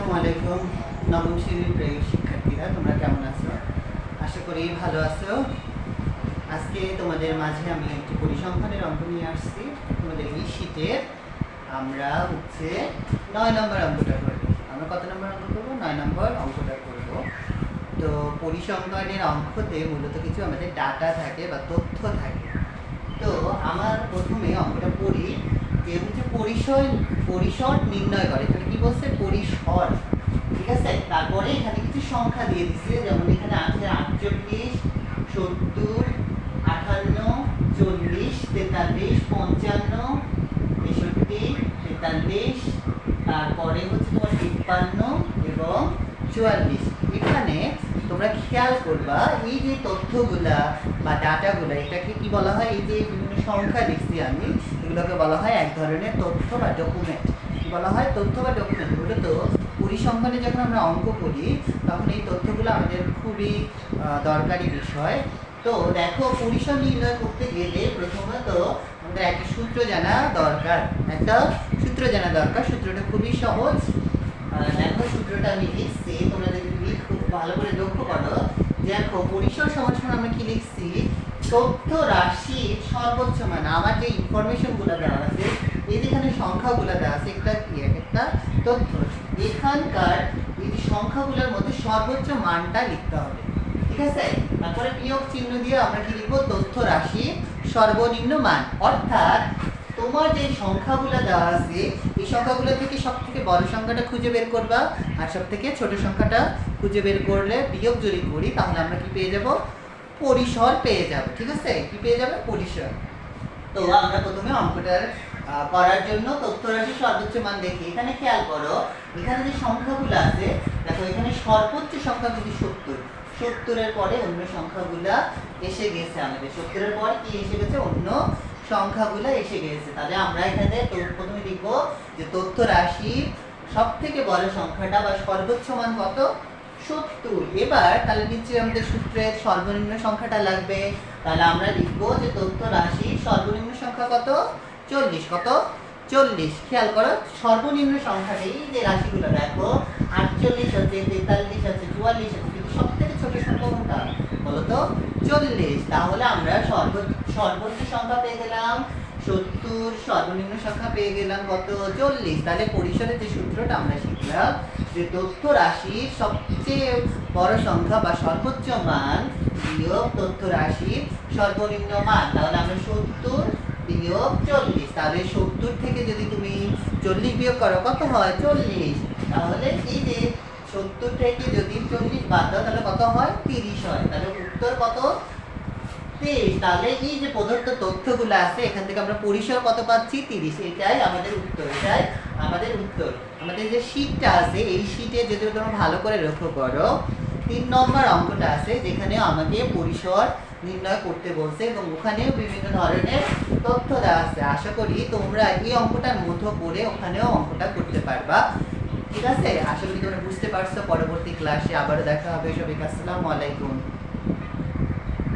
আসসালামু আলাইকুম নবম শ্রেণীর প্রিয় শিক্ষার্থীরা, তোমরা কেমন আছো? আশা করি ভালো আছো। আজকে তোমাদের মাঝে আমি একটি পরিসংখ্যানের অঙ্ক নিয়ে আসছি। তোমাদের এই শীটের আমরা হচ্ছে 9 নম্বর অঙ্কটা করব। আমরা কত নম্বর অঙ্ক করব? 9 নম্বর অঙ্কটা করব। তো পরিসংখ্যানের অঙ্কতে মূলত কিছু আমাদের ডাটা থাকে বা তথ্য থাকে। তো আমার প্রথমে অঙ্কটা পড়ি যে হচ্ছে পরিসর নির্ণয় করে। এখানে কি বলছে? পরিসর, ঠিক আছে। তারপরে এখানে কিছু সংখ্যা দিয়ে দিচ্ছে, যেমন এখানে আছে 48, 70, 58, 40, 43, 55, 63, 43, তারপরে হচ্ছে তোমার 53 এবং 44। এখানে তোমরা খেয়াল করবা এই যে তথ্যগুলা বা ডাটাগুলা, এটাকে কি বলা হয়? এই যে বিভিন্ন সংখ্যা লিখছি আমি, এগুলোকে বলা হয় এক ধরনের তথ্য বা ডকুমেন্ট। কি বলা হয়? তথ্য বা ডকুমেন্ট। মূলত পরিসংখ্যানে যখন আমরা অঙ্ক করি তখন এই তথ্যগুলো আমাদের খুবই দরকারি বিষয়। তো দেখো, পরিসর নির্ণয় করতে গেলে প্রথমত আমাদের একটা সূত্র জানা দরকার। সূত্রটা খুবই সহজ। দেখো, সূত্রটা আমি লিখছি, তোমরা যদি খুব ভালো করে লক্ষ্য করো। দেখো, পরিসর সমান আমরা কি লিখছি? তথ্য রাশির সর্বোচ্চ মান। আমার যে ইনফরমেশনগুলো দেওয়া আছে, এই যেখানে সংখ্যাগুলো দেওয়া আছে, একটা কি একটা তথ্য। এখানকার এই যে সংখ্যাগুলোর মধ্যে সর্বোচ্চ মানটা লিখতে হবে, ঠিক আছে। তারপরে বিয়োগ চিহ্ন দিয়ে আমরা কি লিখবো? তথ্য রাশির সর্বনিম্ন মান। অর্থাৎ তোমার যে সংখ্যাগুলো দেওয়া আছে, এই সংখ্যাগুলো থেকে সব থেকে বড় সংখ্যাটা খুঁজে বের করবা, আর সব থেকে ছোট সংখ্যাটা খুঁজে বের করলে বিয়োগ যদি করি তাহলে আমরা কি পেয়ে যাব? পরিসর পেয়ে যাব, ঠিক আছে। কি পেয়ে যাবে? পরিসর। তো আমরা প্রথমে অঙ্কটার করার জন্য তথ্য রাশির সর্বোচ্চ মান দেখি। এখানে খেয়াল করো, এখানে যে সংখ্যাগুলো আছে, দেখো এখানে সর্বোচ্চ সংখ্যা কিন্তু 70। 70-এর পরে অন্য সংখ্যাগুলা এসে গেছে। আমাদের 70-এর পর কি এসে গেছে? অন্য সংখ্যাগুলো এসে গেছে। তাহলে আমরা এখানে প্রথমে লিখবো যে তথ্য রাশির সব থেকে বড় সংখ্যাটা বা সর্বোচ্চ মান কত? 70। এবার তাহলে নিশ্চয়ই আমাদের সূত্রের সর্বনিম্ন সংখ্যাটা লাগবে। তাহলে আমরা লিখবো যে তথ্য রাশির সর্বনিম্ন সংখ্যা কত? 40। কত? 40। খেয়াল করো, সর্বনিম্ন সংখ্যাটা এই যে রাশিগুলো দেখো, 48 আছে, 43 আছে, 44 আছে, কিন্তু সব থেকে ছোট সংখ্যা কোনটা বলো তো? 40। তাহলে আমরা সর্বোচ্চ সংখ্যা পেয়ে গেলাম 70, সর্বনিম্ন সংখ্যা পেয়ে গেলাম কত? 40। তাহলে পরিসরের যে সূত্রটা আমরা শিখলাম যে তথ্য রাশির সবচেয়ে বড় সংখ্যা বা সর্বোচ্চ মান বিয়োগ তথ্য রাশির সর্বনিম্ন মান। তাহলে আমরা 70 বিয়োগ 40। তাহলে 70 থেকে যদি তুমি 40 বিয়োগ করো কত হয়? 40। তাহলে এই যে 70 থেকে যদি 40 বাদ দাও তাহলে কত হয়? 30 হয়। তাহলে উত্তর কত? 30। তাহলে এই যে প্রদত্ত তথ্যগুলো আছে, এখান থেকে আমরা পরিসর কত পাচ্ছি? 30। এটাই আমাদের উত্তর। আমাদের যে শীটটা আছে, এই শীটে যদি তোমরা ভালো করে লক্ষ্য করো, 3 নম্বর অঙ্কটা আছে যেখানে আমাকে পরিসর নির্ণয় করতে বলছে এবং ওখানেও বিভিন্ন ধরনের তথ্য দেওয়া আছে। আশা করি তোমরা এই অঙ্কটার মধ্যে করে ওখানেও অঙ্কটা করতে পারবা, ঠিক আছে। আশা করি তোমরা বুঝতে পারছো। পরবর্তী ক্লাসে আবারও দেখা হবে। সবাইকে আসসালামু আলাইকুম।